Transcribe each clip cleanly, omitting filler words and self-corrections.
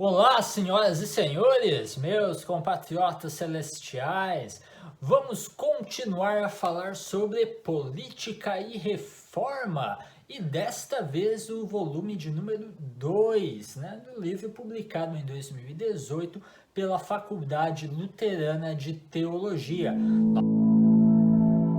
Olá, senhoras e senhores, meus compatriotas celestiais. Vamos continuar a falar sobre política e reforma. E desta vez o volume de número 2, do livro publicado em 2018 pela Faculdade Luterana de Teologia.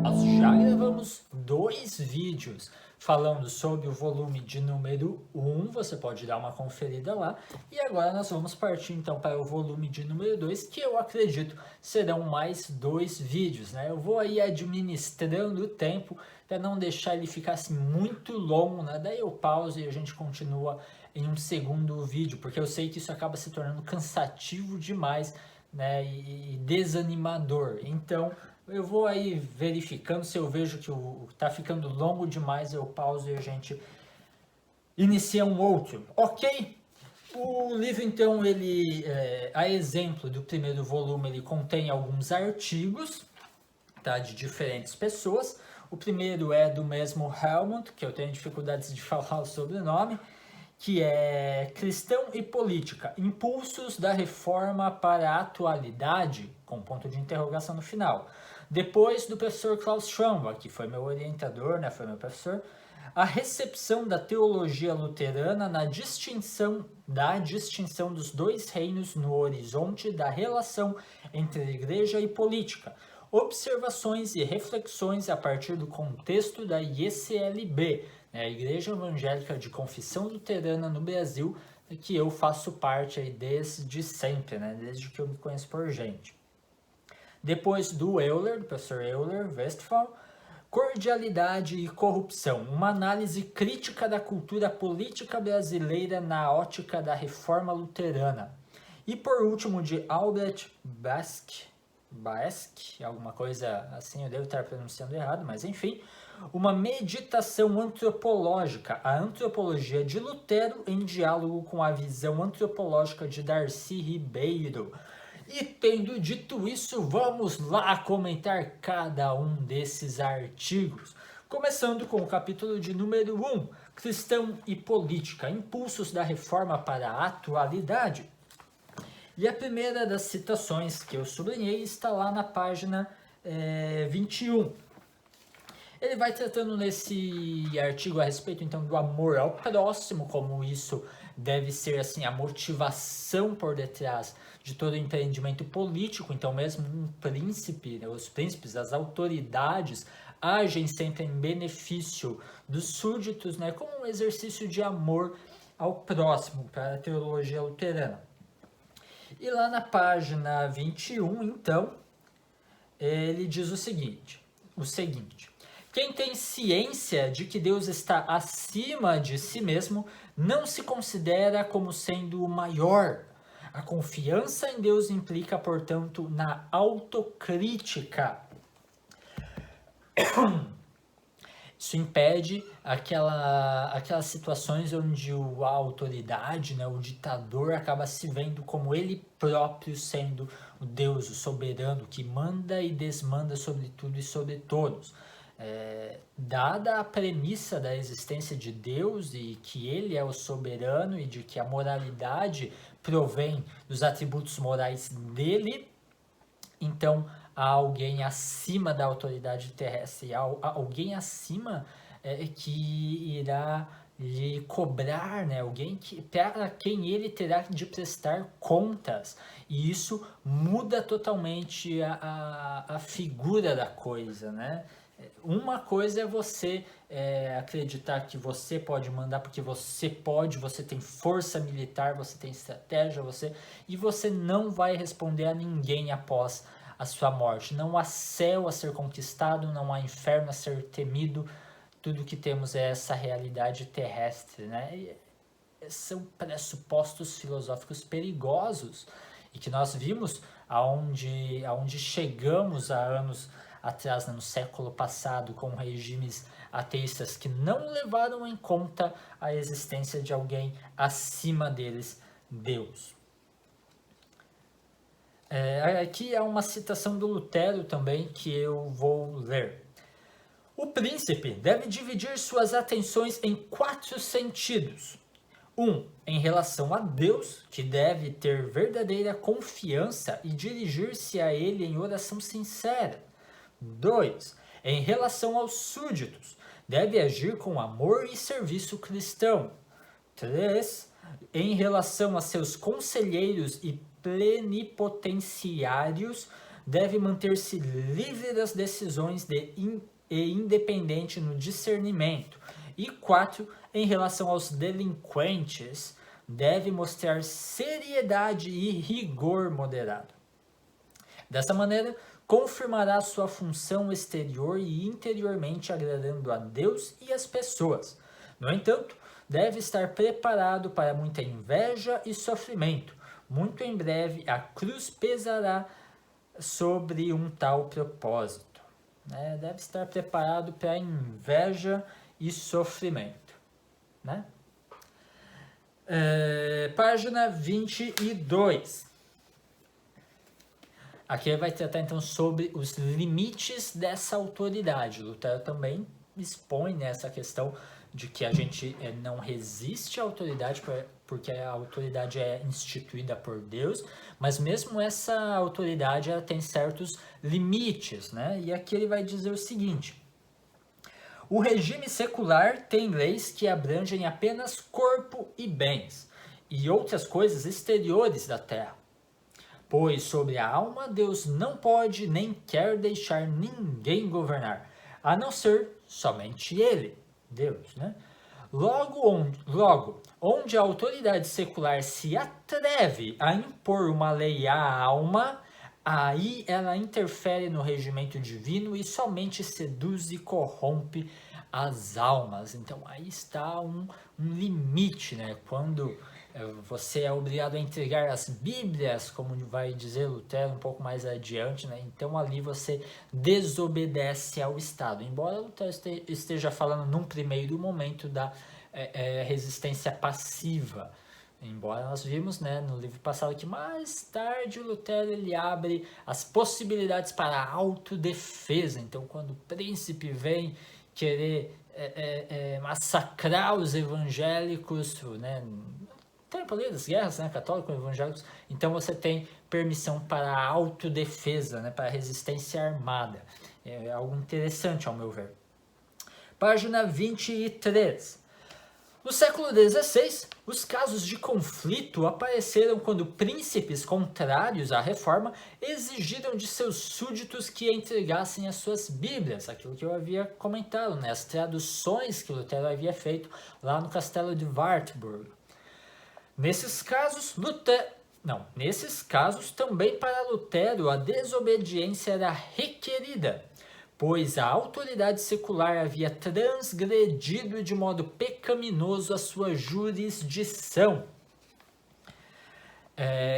Nós já gravamos 2 vídeos falando sobre o volume de número 1, você pode dar uma conferida lá, e agora nós vamos partir então para o volume de número 2, que eu acredito serão mais 2 vídeos, Eu vou aí administrando o tempo para não deixar ele ficar assim muito longo, Daí eu pauso e a gente continua em um segundo vídeo, porque eu sei que isso acaba se tornando cansativo demais, e desanimador. Então, eu vou aí verificando, se eu vejo que tá ficando longo demais, eu pauso e a gente inicia um outro, ok? O livro, então, ele, a exemplo do primeiro volume, ele contém alguns artigos, de diferentes pessoas. O primeiro é do mesmo Helmut, que eu tenho dificuldades de falar o sobrenome, que é Cristão e Política, Impulsos da Reforma para a Atualidade, com ponto de interrogação no final. Depois do professor Klaus Schwamba, que foi meu orientador, foi meu professor, a recepção da teologia luterana na distinção dos dois reinos no horizonte da relação entre igreja e política. Observações e reflexões a partir do contexto da IECLB, a Igreja Evangélica de Confissão Luterana no Brasil, que eu faço parte aí desde sempre, desde que eu me conheço por gente. Depois do Euler, do professor Euler Westphal, Cordialidade e Corrupção, uma análise crítica da cultura política brasileira na ótica da reforma luterana. E por último, de Albert Baeske, alguma coisa assim, eu devo estar pronunciando errado, mas enfim, uma meditação antropológica, a antropologia de Lutero em diálogo com a visão antropológica de Darcy Ribeiro. E tendo dito isso, vamos lá comentar cada um desses artigos. Começando com o capítulo de número 1, Cristão e Política, Impulsos da Reforma para a Atualidade. E a primeira das citações que eu sublinhei está lá na página 21. Ele vai tratando nesse artigo a respeito então do amor ao próximo, como isso deve ser assim a motivação por detrás de todo empreendimento político. Então mesmo um príncipe, os príncipes, as autoridades agem sempre em benefício dos súditos, como um exercício de amor ao próximo para a teologia luterana. E lá na página 21, então, ele diz o seguinte: quem tem ciência de que Deus está acima de si mesmo, não se considera como sendo o maior. A confiança em Deus implica, portanto, na autocrítica. Isso impede aquelas situações onde a autoridade, o ditador, acaba se vendo como ele próprio sendo o Deus, o soberano, que manda e desmanda sobre tudo e sobre todos. Dada a premissa da existência de Deus e que ele é o soberano e de que a moralidade provém dos atributos morais dele, então há alguém acima da autoridade terrestre, há alguém acima que irá lhe cobrar, alguém para quem ele terá de prestar contas. E isso muda totalmente a figura da coisa, Uma coisa é você acreditar que você pode mandar porque você tem força militar, você tem estratégia, e você não vai responder a ninguém após a sua morte. Não há céu a ser conquistado, não há inferno a ser temido, tudo que temos é essa realidade terrestre, E são pressupostos filosóficos perigosos e que nós vimos aonde chegamos há anos atrás, no século passado, com regimes ateístas que não levaram em conta a existência de alguém acima deles, Deus. Aqui é uma citação do Lutero também que eu vou ler. O príncipe deve dividir suas atenções em 4 sentidos: Em relação a Deus, que deve ter verdadeira confiança e dirigir-se a Ele em oração sincera. 2. Em relação aos súditos, deve agir com amor e serviço cristão. 3. Em relação a seus conselheiros e plenipotenciários, deve manter-se livre das decisões e independente no discernimento. E 4. Em relação aos delinquentes, deve mostrar seriedade e rigor moderado. Dessa maneira, confirmará sua função exterior e interiormente agradando a Deus e as pessoas. No entanto, deve estar preparado para muita inveja e sofrimento. Muito em breve, a cruz pesará sobre um tal propósito. Deve estar preparado para inveja e sofrimento. Página 22. Aqui vai tratar então sobre os limites dessa autoridade. Lutero também expõe essa questão de que a gente não resiste à autoridade porque a autoridade é instituída por Deus, mas mesmo essa autoridade ela tem certos limites, E aqui ele vai dizer o seguinte: o regime secular tem leis que abrangem apenas corpo e bens, e outras coisas exteriores da terra. Pois sobre a alma Deus não pode nem quer deixar ninguém governar, a não ser somente Ele, Deus, Logo, onde a autoridade secular se atreve a impor uma lei à alma, aí ela interfere no regimento divino e somente seduz e corrompe as almas. Então aí está um limite, Quando você é obrigado a entregar as Bíblias, como vai dizer Lutero um pouco mais adiante, Então ali você desobedece ao Estado. Embora Lutero esteja falando num primeiro momento da resistência passiva. Embora nós vimos no livro passado que mais tarde o Lutero ele abre as possibilidades para a autodefesa. Então quando o príncipe vem querer massacrar os evangélicos, tempo ali das guerras, católicos, evangélicos, então você tem permissão para a autodefesa, para a resistência armada. É algo interessante ao meu ver. Página 23. No século XVI, os casos de conflito apareceram quando príncipes contrários à reforma exigiram de seus súditos que entregassem as suas Bíblias, aquilo que eu havia comentado, as traduções que Lutero havia feito lá no castelo de Wartburg. Nesses casos, também para Lutero a desobediência era requerida, pois a autoridade secular havia transgredido de modo pecaminoso a sua jurisdição.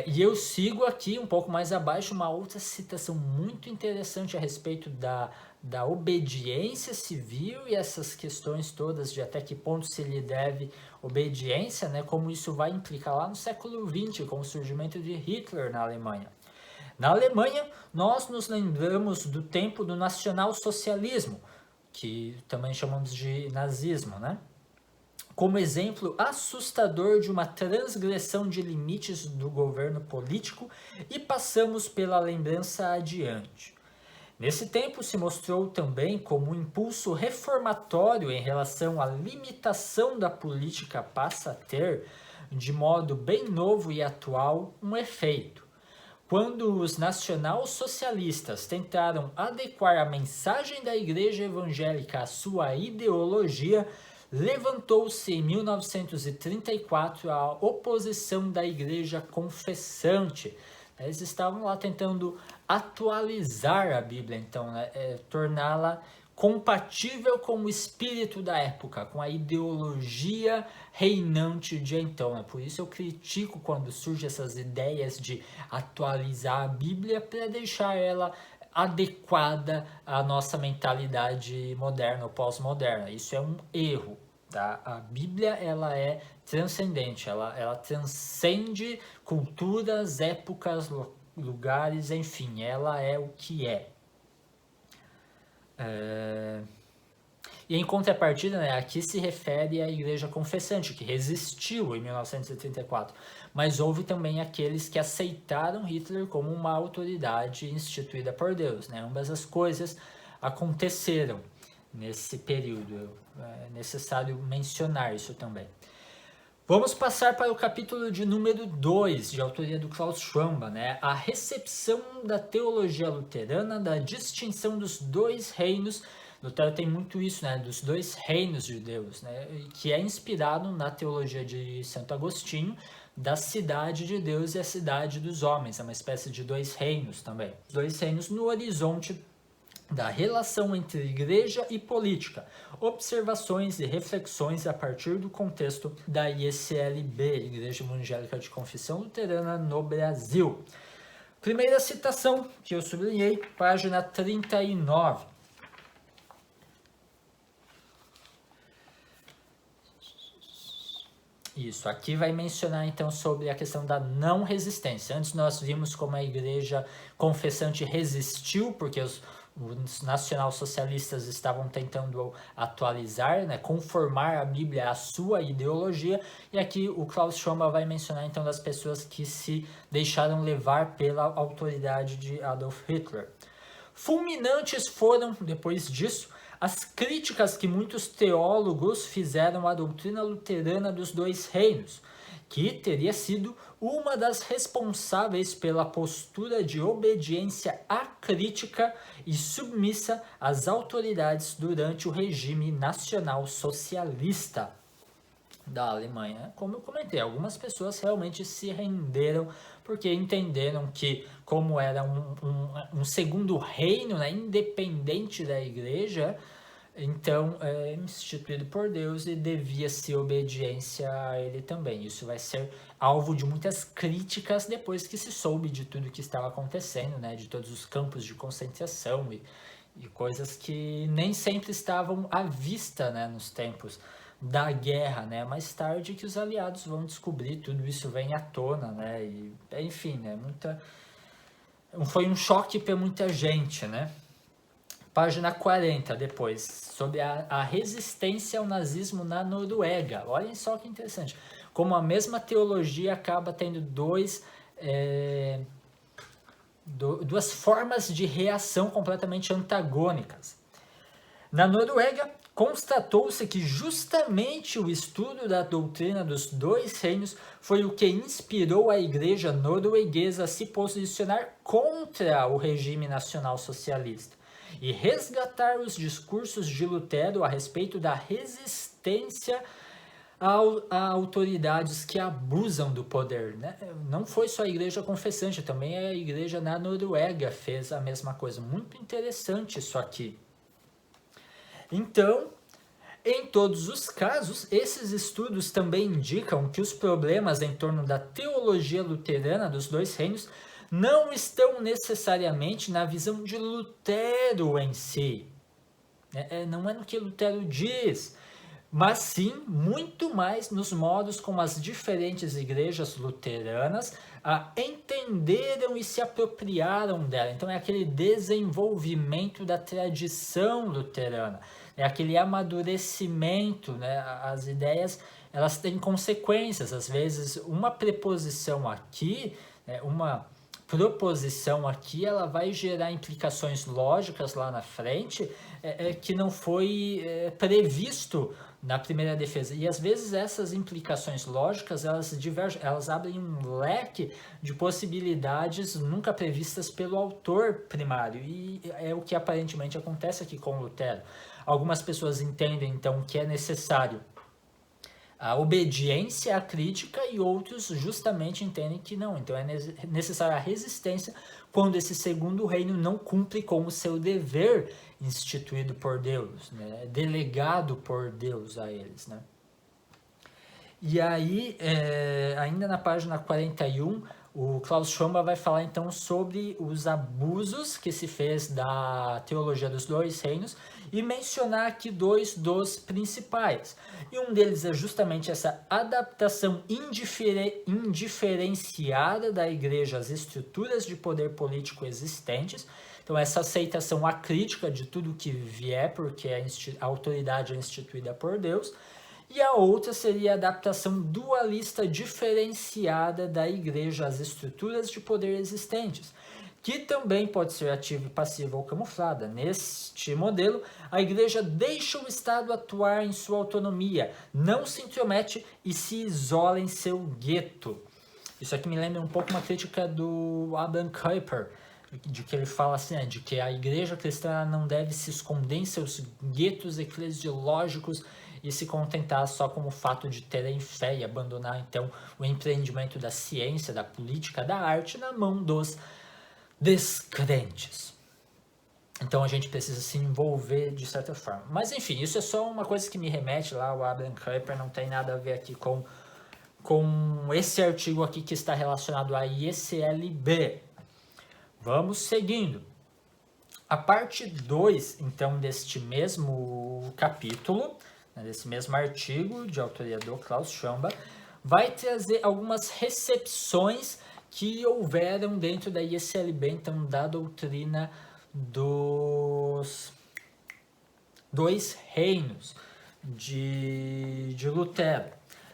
E eu sigo aqui um pouco mais abaixo uma outra citação muito interessante a respeito da obediência civil e essas questões todas de até que ponto se lhe deve obediência, como isso vai implicar lá no século XX, com o surgimento de Hitler na Alemanha. Na Alemanha, nós nos lembramos do tempo do nacionalsocialismo, que também chamamos de nazismo, como exemplo assustador de uma transgressão de limites do governo político, e passamos pela lembrança adiante. Nesse tempo se mostrou também como um impulso reformatório em relação à limitação da política passa a ter, de modo bem novo e atual, um efeito. Quando os nacionalsocialistas tentaram adequar a mensagem da Igreja Evangélica à sua ideologia, levantou-se em 1934 a oposição da Igreja Confessante. Eles estavam lá tentando atualizar a Bíblia, então, torná-la compatível com o espírito da época, com a ideologia reinante de então. Por isso eu critico quando surgem essas ideias de atualizar a Bíblia para deixar ela adequada à nossa mentalidade moderna ou pós-moderna. Isso é um erro. A Bíblia ela é transcendente, ela transcende culturas, épocas, lugares, enfim, ela é o que é. E em contrapartida, né, aqui se refere à Igreja Confessante, que resistiu em 1934. Mas houve também aqueles que aceitaram Hitler como uma autoridade instituída por Deus, né? Ambas as coisas aconteceram nesse período. É necessário mencionar isso também. Vamos passar para o capítulo de número 2, de autoria do Klaus Schwab, né? A recepção da teologia luterana da distinção dos dois reinos. Lutero tem muito isso, né? Dos dois reinos de Deus, né? Que é inspirado na teologia de Santo Agostinho, da cidade de Deus e a cidade dos homens. É uma espécie de dois reinos também. Dois reinos no horizonte da relação entre igreja e política, observações e reflexões a partir do contexto da IECLB, Igreja Evangélica de Confissão Luterana no Brasil. Primeira citação que eu sublinhei, página 39. Isso, aqui vai mencionar então sobre a questão da não resistência. Antes nós vimos como a igreja confessante resistiu, porque os nacionalsocialistas estavam tentando atualizar, né, conformar a Bíblia à sua ideologia, e aqui o Klaus Schwab vai mencionar então das pessoas que se deixaram levar pela autoridade de Adolf Hitler. Fulminantes foram, depois disso, as críticas que muitos teólogos fizeram à doutrina luterana dos dois reinos, que teria sido uma das responsáveis pela postura de obediência acrítica e submissa às autoridades durante o regime nacional socialista da Alemanha. Como eu comentei, algumas pessoas realmente se renderam porque entenderam que, como era um segundo reino, né, independente da igreja, então é instituído por Deus e devia-se obediência a ele também. Isso vai ser alvo de muitas críticas depois que se soube de tudo que estava acontecendo, né, de todos os campos de concentração e coisas que nem sempre estavam à vista, né, nos tempos da guerra, né? Mais tarde que os aliados vão descobrir, tudo isso vem à tona, né? E, enfim, né? Foi um choque para muita gente, né? Página 40 depois, sobre a resistência ao nazismo na Noruega. Olhem só que interessante. Como a mesma teologia acaba tendo duas formas de reação completamente antagônicas. Na Noruega, constatou-se que justamente o estudo da doutrina dos dois reinos foi o que inspirou a igreja norueguesa a se posicionar contra o regime nacional socialista e resgatar os discursos de Lutero a respeito da resistência a autoridades que abusam do poder, né? Não foi só a igreja confessante, também a igreja na Noruega fez a mesma coisa. Muito interessante isso aqui. Então, em todos os casos, esses estudos também indicam que os problemas em torno da teologia luterana dos dois reinos não estão necessariamente na visão de Lutero em si. Não é no que Lutero diz, mas sim muito mais nos modos como as diferentes igrejas luteranas entenderam e se apropriaram dela. Então é aquele desenvolvimento da tradição luterana, é aquele amadurecimento, né? As ideias, elas têm consequências, às vezes uma preposição aqui, né? Uma proposição aqui, ela vai gerar implicações lógicas lá na frente que não foi previsto na primeira defesa. E às vezes essas implicações lógicas, elas divergem, elas abrem um leque de possibilidades nunca previstas pelo autor primário. E é o que aparentemente acontece aqui com Lutero. Algumas pessoas entendem então que é necessário a obediência à crítica e outros justamente entendem que não. Então é necessária a resistência quando esse segundo reino não cumpre com o seu dever instituído por Deus, né? Delegado por Deus a eles, né? E aí, ainda na página 41, O Klaus Schwab vai falar então sobre os abusos que se fez da teologia dos dois reinos e mencionar aqui dois dos principais. E um deles é justamente essa adaptação indiferenciada da igreja às estruturas de poder político existentes. Então essa aceitação acrítica de tudo que vier, porque a autoridade é instituída por Deus. E a outra seria a adaptação dualista diferenciada da igreja às estruturas de poder existentes, que também pode ser ativa, passiva ou camuflada. Neste modelo, a igreja deixa o Estado atuar em sua autonomia, não se intromete e se isola em seu gueto. Isso aqui me lembra um pouco uma crítica do Abraham Kuyper, de que ele fala assim, de que a igreja cristã não deve se esconder em seus guetos eclesiológicos e se contentar só com o fato de terem fé e abandonar então o empreendimento da ciência, da política, da arte na mão dos descrentes. Então a gente precisa se envolver de certa forma. Mas enfim, isso é só uma coisa que me remete lá ao Abraham Kuyper, não tem nada a ver aqui com esse artigo aqui que está relacionado à ICLB. Vamos seguindo. A parte 2, então, deste mesmo capítulo, desse mesmo artigo de autoria do Klaus Schwab, vai trazer algumas recepções que houveram dentro da ICLB, então, da doutrina dos dois reinos de Lutero.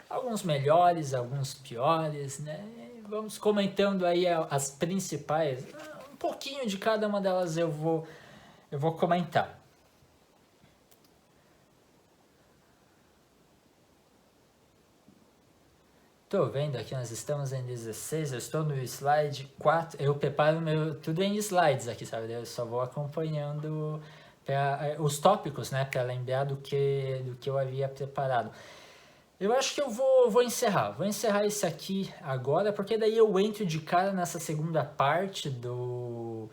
Alguns melhores, alguns piores, né? Vamos comentando aí as principais. Um pouquinho de cada uma delas eu vou comentar. Tô vendo aqui, nós estamos em 16, eu estou no slide 4, eu preparo tudo em slides aqui, sabe? Eu só vou acompanhando os tópicos, né, para lembrar do que eu havia preparado. Eu acho que eu vou encerrar esse aqui agora, porque daí eu entro de cara nessa segunda parte do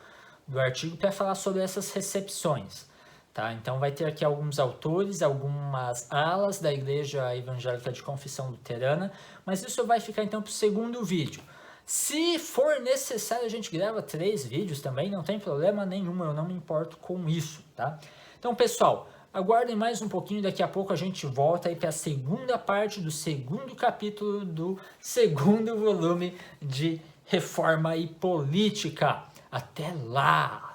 artigo para falar sobre essas recepções. Tá? Então vai ter aqui alguns autores, algumas alas da Igreja Evangélica de Confissão Luterana, mas isso vai ficar então para o segundo vídeo. Se for necessário, a gente grava 3 vídeos também, não tem problema nenhum, eu não me importo com isso. Tá? Então, pessoal, aguardem mais um pouquinho, daqui a pouco a gente volta aí para a segunda parte do segundo capítulo do segundo volume de Reforma e Política. Até lá!